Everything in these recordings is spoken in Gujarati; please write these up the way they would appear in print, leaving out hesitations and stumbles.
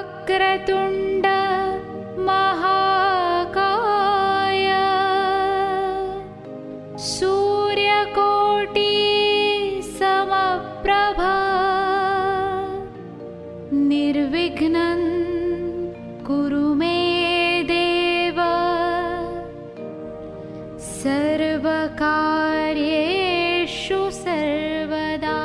वक्रतुण्ड महाकाय सूर्यकोटि समप्रभा निर्विघ्नं कुरु मे देव सर्वकार्येषु सर्वदा।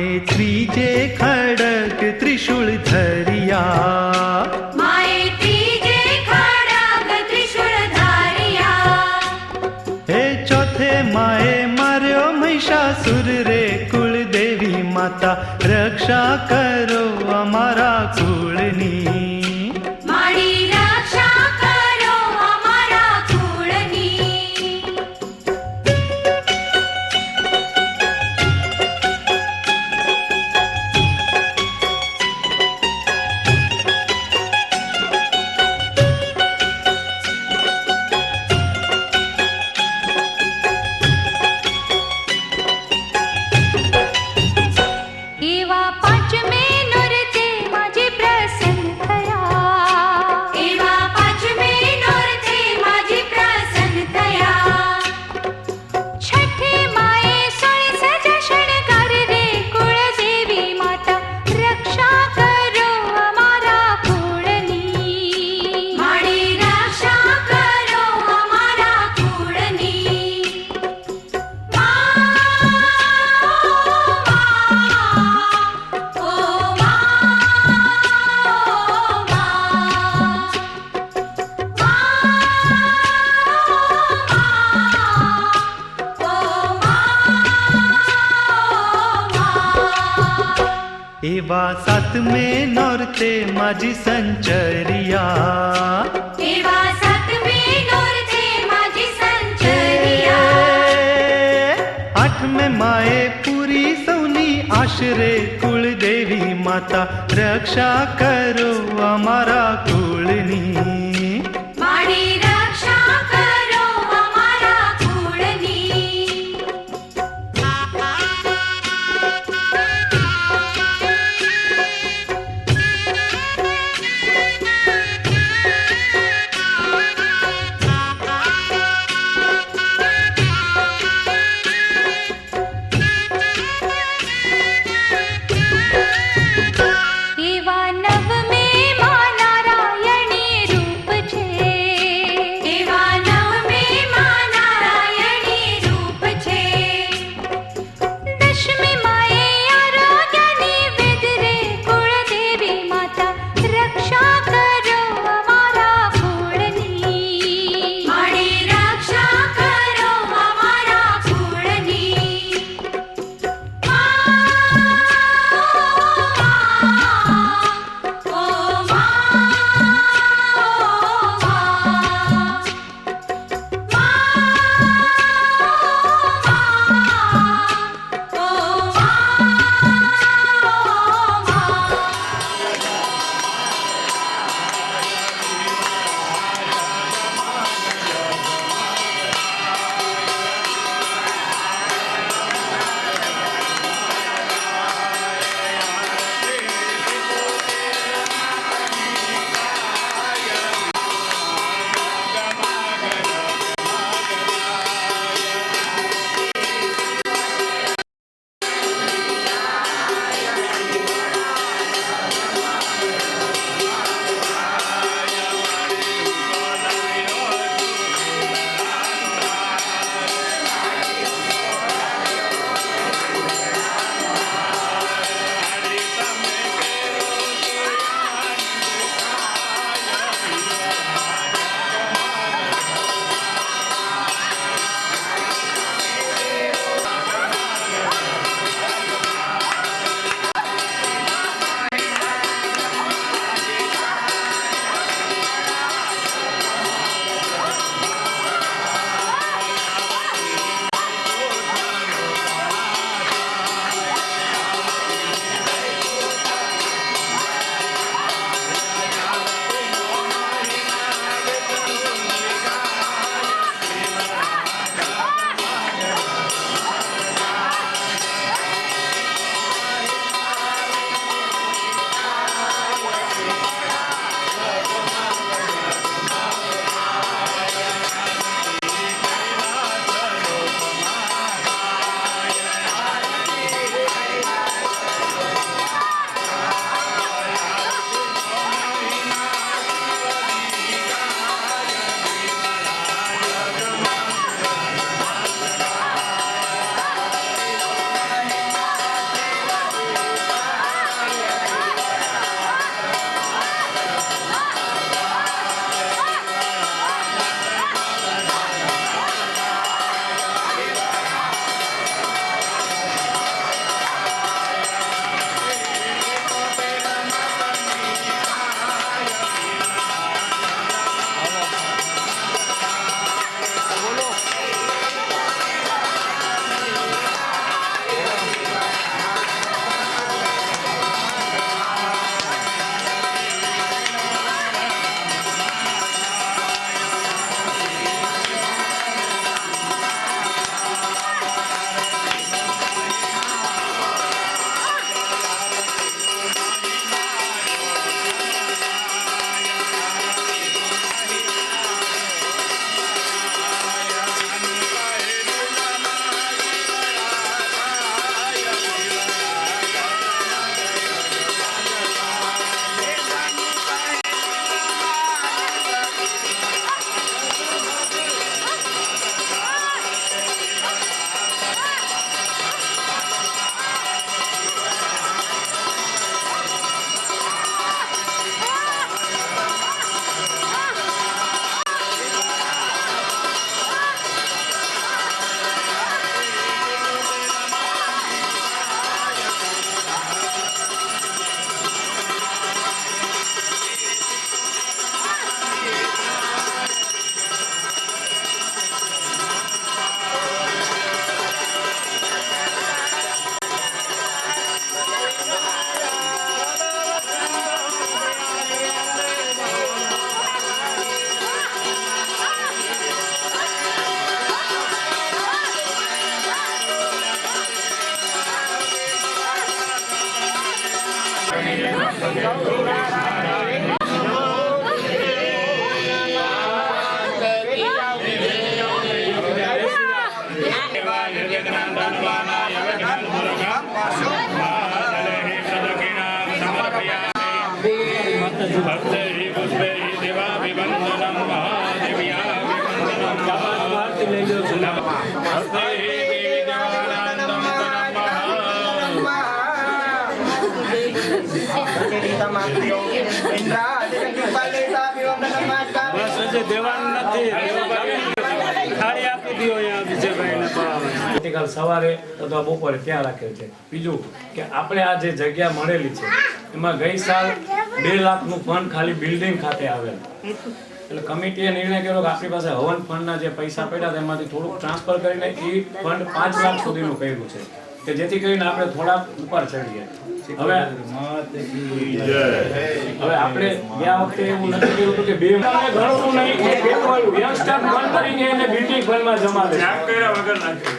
माए त्रीजे खड़ग त्रिशूल धरिया, माए त्रीजे खड़ग त्रिशूल धारिया। हे चौथे माए मार्यो महिषासुर रे, कुल देवी माता रक्षा करो अमारा कुळनी। मारी रक्षा करो अमारा कुळनी। एवा पंचमे नृत्य माझी प्रसन्न थया, एवा पंचमे नृत्य माझी प्रसन्न थया। छठे माए सोळी सजा शणगार रे, कुळदेवी माता रक्षा करो अमारा कुळनी। मारी रक्षा करो अमारा कुळनी। एवा सातमे नौरते माझी संचरिया, एवा सातमे नृत्य माझी संचरिया। आठमे माए पुरी सौनी आश्रे, कुळदेवी माता रक्षा करो अमारा कुळनी। मारी रक्षा करो अमारा कुळनी। एवा नवमे मा नारायणी रूप આવતીકાલ સવારે અથવા બપોરે ત્યાં રાખેલ છે. બીજું કે આપણે આ જે જગ્યા મળેલી છે એમાં ગઈ સાલ 2 લાખનું ફંડ ખાલી બિલ્ડિંગ ખાતે આવેલ. એટલે કમિટીએ નિર્ણય કર્યો કે આપણી પાસે હવન ફંડના જે પૈસા પડ્યા તેમાંથી થોડુંક ટ્રાન્સફર કરીને એ ફંડ 5 લાખ સુધીનું કર્યું છે કે જેથી કરીને આપણે થોડા ઉપર ચડીએ. હવે આપણે ગયા વખતે એવું નથી કર્યું હતું કે બે ઘણું નહીં યંગસ્ટર ફંડ કરીને એને બિલ્ડિંગ ફંડમાં જમા દે કર્યા વગર નાખે.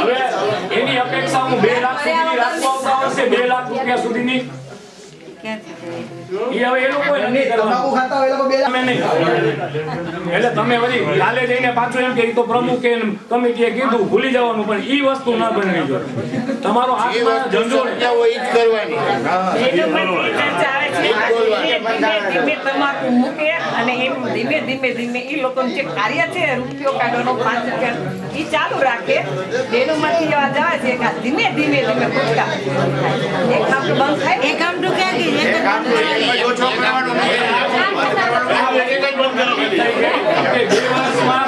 હવે એની અપેક્ષા હું 2 લાખ સુધીની રાખવા આવતા વર્ષે 2 લાખ રૂપિયા સુધીની હવે એ લોકો નથી કરવાનું. એટલે તમે વળી કાલે જઈને પાછું એમ કે તો પ્રમુખે કમિટીએ કીધું ભૂલી જવાનું, પણ ઈ વસ્તુ ના બનવી જોઈએ. તમારો હાથમાં ઝંઝોળ તમાકુ મૂકે અને એમ ધીમે ધીમે ધીમે ઈ લોકોનું જે કાર્ય છે રૂપિયો કાઢવાનો 5 રૂપિયા ઈ ચાલુ રાખે. બેનુમાંથી એવા જાય છે કે ધીમે ધીમે ધીમે ફૂટકા એક કામ તો બંધ થાય, એક કામ તો ક્યાં ગઈ, એક કામ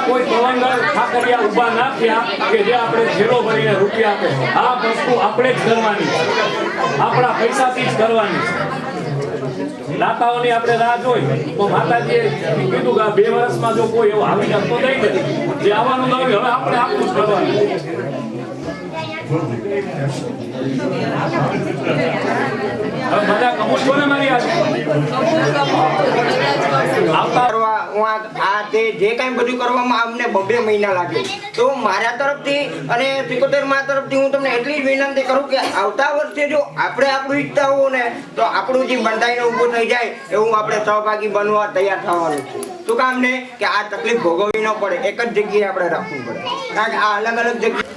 કોઈ તવંગર ઠાકરિયા ઉભા ના થયા કે જે આપણે ઝેરો ભરીને રૂપિયા આપે. આ વસ્તુ આપણે જ કરવાની, આપણા પૈસાથી જ કરવાની. દાતાઓની આપણે રાહ જોઈ તો માતાજીએ કીધું કે 2 વર્ષમાં જો કોઈ એવો આવી શકતો દઈ દે જે આવવાનું આવ્યું, હવે આપણે આપણું જ કરવાનું. બધા કબૂલ છો ને મારી આ તે જે કાંઈ બધું કરવામાં અમને 2 મહિના લાગે. તો મારા તરફથી અને 73 તરફથી હું તમને એટલી જ વિનંતી કરું કે આવતા વર્ષે જો આપણે આપણું ઈચ્છતા હોવ ને તો આપણું જે બંધાઈને ઊભું થઈ જાય એવું આપણે સહભાગી બનવા તૈયાર થવાનું છે. શું કામ ને કે આ તકલીફ ભોગવવી ન પડે, એક જ જગ્યાએ આપણે રાખવું પડે, કારણ કે આ અલગ અલગ જગ્યાએ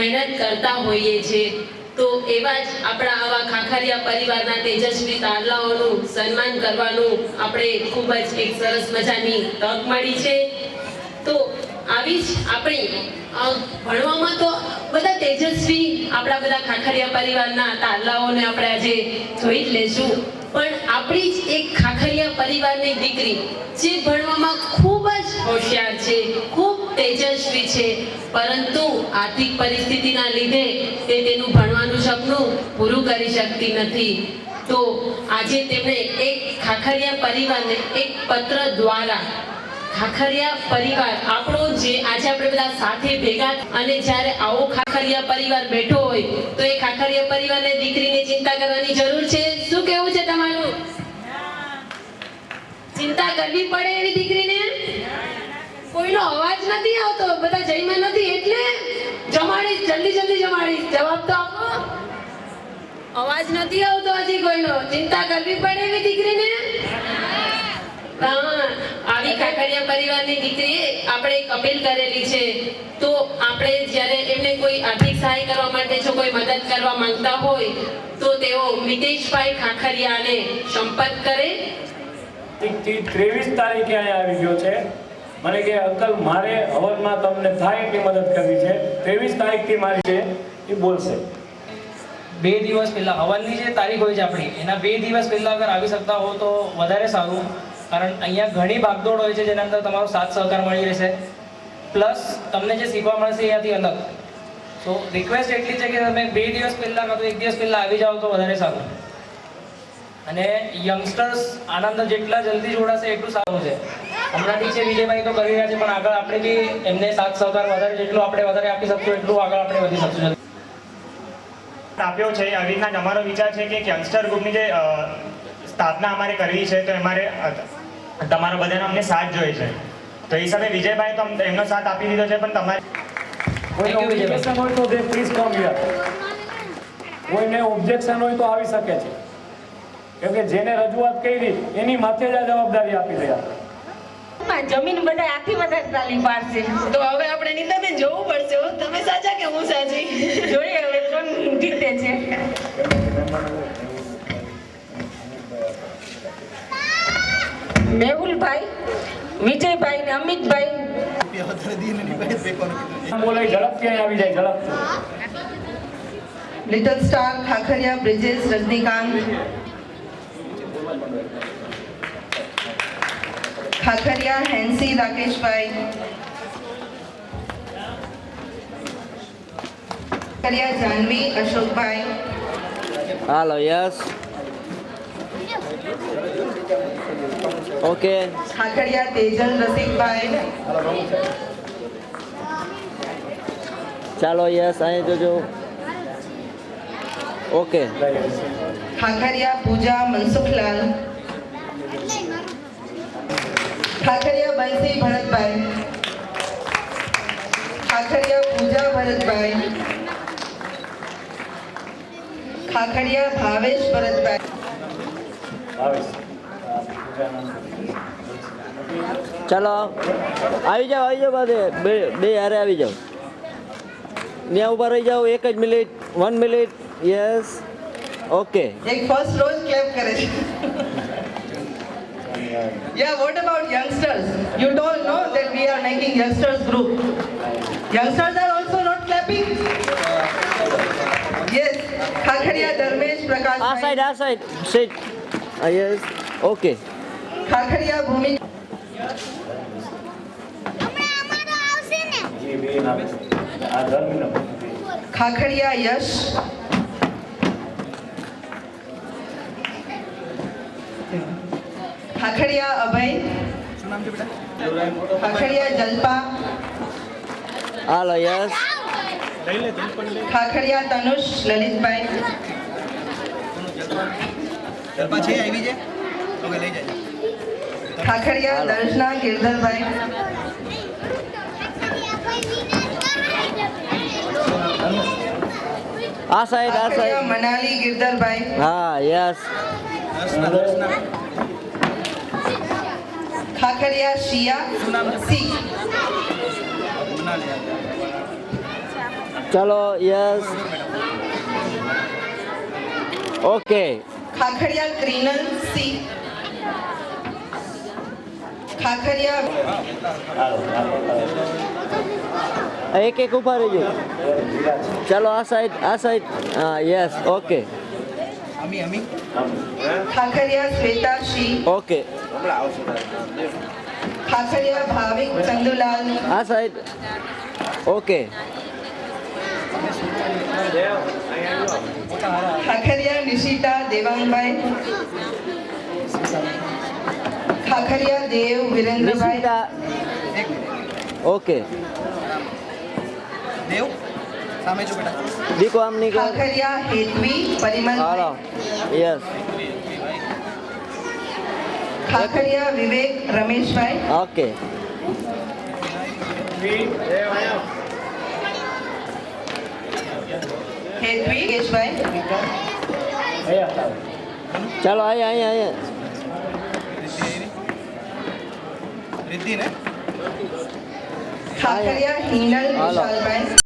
મહેનત કરતા હોઈએ છીએ તો એવા જ આપણા આવા ખાખરિયા પરિવારના તેજસ્વી તારલાઓનું સન્માન કરવાનું આપણે ખૂબ જ એક સરસ મજાની તક મળી છે. તો આવી જ આપણી ભણવામાં તો બધા તેજસ્વી આપણા બધા ખાખરિયા પરિવારના તારલાઓને આપણે આજે જોઈ જ લેશું, પણ આપણી જ એક ખાખરિયા પરિવારની દીકરી જે ભણવામાં ખૂબ જ હોશિયાર છે, ખૂબ તેજસ્વી છે, પરંતુ આર્થિક પરિસ્થિતિના લીધે તે તેનું ભણવાનું સપનું પૂરું કરી શકતી નથી. તો આજે તેમણે એક ખાખરિયા પરિવારને એક પત્ર દ્વારા ખાખરિયા પરિવાર આપણો જે આજે આપણે બધા સાથે ભેગા અને જ્યારે આવો ખાખરિયા પરિવાર બેઠો હોય તો એ ખાખરિયા પરિવારને દીકરીની ચિંતા કરવાની જરૂર છે. શું કહેવું છે તમારું? ચિંતા કરવી પડે એવી દીકરીને? કોઈનો અવાજ નથી આવતો, બધા જઈમાં નથી એટલે જમાડીશ, જલ્દી જલ્દી જમાડીશ. જવાબ તો આપો. અવાજ નથી આવતો હજી કોઈનો. ચિંતા કરવી પડે એવી દીકરીને? હા, આવી ખાખરિયા પરિવારની દીકરીએ આપણે એક અપીલ કરેલી છે. તો આપણે જ્યારે એમને કોઈ આર્થિક સહાય કરવા માટે જો કોઈ મદદ કરવા માંગતા હોય તો તેઓ મિતેશભાઈ ખાખરિયાને સંપર્ક કરે. 23 તારીખે અહીંયા આવી ગયો છે. મને કે અંકલ મારે હવનમાં તમને થાય એટલી મદદ કરવી છે. 23 તારીખથી મારી છે એ બોલશે. 2 દિવસ પહેલા હવનની જે તારીખ હોય છે આપણી એના 2 દિવસ પહેલા અગર આવી શકતા હો તો વધારે સારું, કારણ અહીંયા ઘણી ભાગદોડ હોય છે જેના અંદર તમારો સાથ સહકાર મળી રહેશે, પ્લસ તમને જે શીખવા મળશે એનાથી અલગ. તો રિક્વેસ્ટ એટલી છે કે તમે 2 દિવસ પહેલા કાં તો 1 દિવસ પહેલા આવી જાઓ તો વધારે સારું. અને યંગસ્ટર્સ આનંદ જેટલા જલ્દી જોડાશે એટલું સારું છે. હમણાંથી છે વિજયભાઈ તો કરી રહ્યા છે, પણ આગળ આપણે બી એમને સાથ સહકાર વધારે જેટલું આપણે વધારે આપી શકશું એટલું આગળ આપણે વધી શકશું. આપ્યો છે આવી રીતના જ અમારો વિચાર છે કે યંગસ્ટર ગ્રુપની જે સ્થાપના અમારે કરવી છે તો અમારે તમારો બધાનો અમને સાથ જોઈએ છે. તો એ સમયે વિજયભાઈ તો એમનો સાથ આપી દીધો છે, પણ તમારે કોઈને ઓબ્જેક્શન હોય તો દે પ્લીઝ કમ હિયર. કોઈને ઓબ્જેક્શન હોય તો આવી શકે છે, કેમ કે જેને રજૂઆત કરી એની માથે જ આ જવાબદારી આપી દે. જમીન બધા આથી વધારે તાલી પાડશે. તો હવે આપણે નીતાબેન જોવું પડશે. હો, તમે સાચા કે હું સાચી? જોઈએ હવે કોણ જીતે છે. મેહુલભાઈ, વિજયભાઈ ને અમિતભાઈ. બોલે ઝડપથી અહીં આવી જાય, ઝડપથી. લિટલ સ્ટાર ખાખરિયા બ્રિજેશ રજનીકાંત, ખાખરિયા હેન્સી રાકેશભાઈ, ખાખરિયા જાનવી અશોકભાઈ, હાલો યસ ઓકે, ખાખરિયા તેજલ રસિકભાઈ, ચાલો યસ અહીં જોજો ઓકે, ખાખરિયા પૂજા મનસુખલાલ, ખાખરિયા બંસી ભરતભાઈ, ખાખરિયા પૂજા ભરતભાઈ, ખાખરિયા ભાવેશ ભરતભાઈ. ચાલો આવી જાઓ બધે બે હારે આવી જાઓ. ત્યાં ઊભા રહી જાઓ 1 જ મિનિટ, 1 મિનિટ. Yes okay. એક ફર્સ્ટ રોજ ક્લેપ કરે છે. Yeah, what about youngsters? You don't know that we are making youngsters group. Youngsters are also not clapping. Yes, Khakhariya Dharmesh Prakash. આ side seat. Yes okay. Khakhariya Bhumi. Khakhariya Yash, Khakhariya Abhay, Khakhariya Jalpa, હાલો યસ ખાખરિયા તનુષ લલિતભાઈ, ખાખરિયા દર્શના ગિરધરભાઈ, આ સાઈડ ખાખરિયા મનાલી ગિરધરભાઈ, હા યસ ખાખરિયા શિયા સી. ચાલો yes okay. Khakhariya Krinal C. Khakhariya એક ઊભા રહીજો. ચાલો આ સાઈડ હા yes okay. Khakhariya Shweta C. Okay Khakhariya Bhavik Chandulal. આ side okay. Khakhariya Nishita Devangbhai, Khakhariya Dev Virendrabhai, Nishita okay દીકો આમ નહીં કર ખાખરિયા હેતવી હાલો પરિમલભાઈ, યસ ખાખરિયા વિવેક રમેશભાઈ, ઓકે હેતવી કેશભાઈ, ચાલો અહીંયા ખાખરિયા હિનલ હાલો. વિશાલભાઈ,